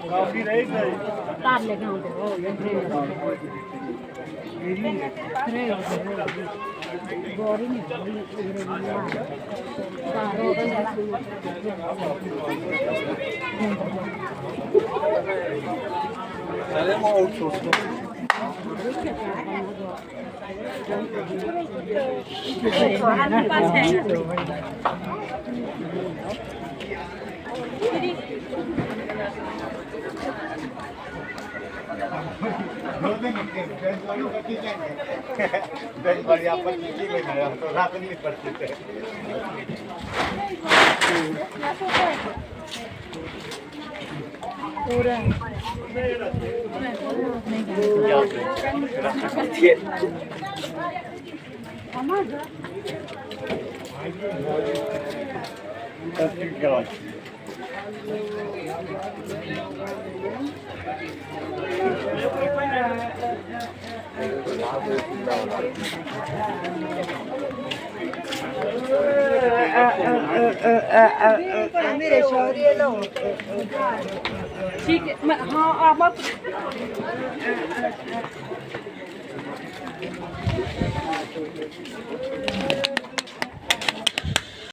काफी रही तार लेके आते हो गौरी नहीं चले मैं आउटसोर्स तो रात नहीं पड़ती थे मेरे शौर्य लो ठीक है हाँ आप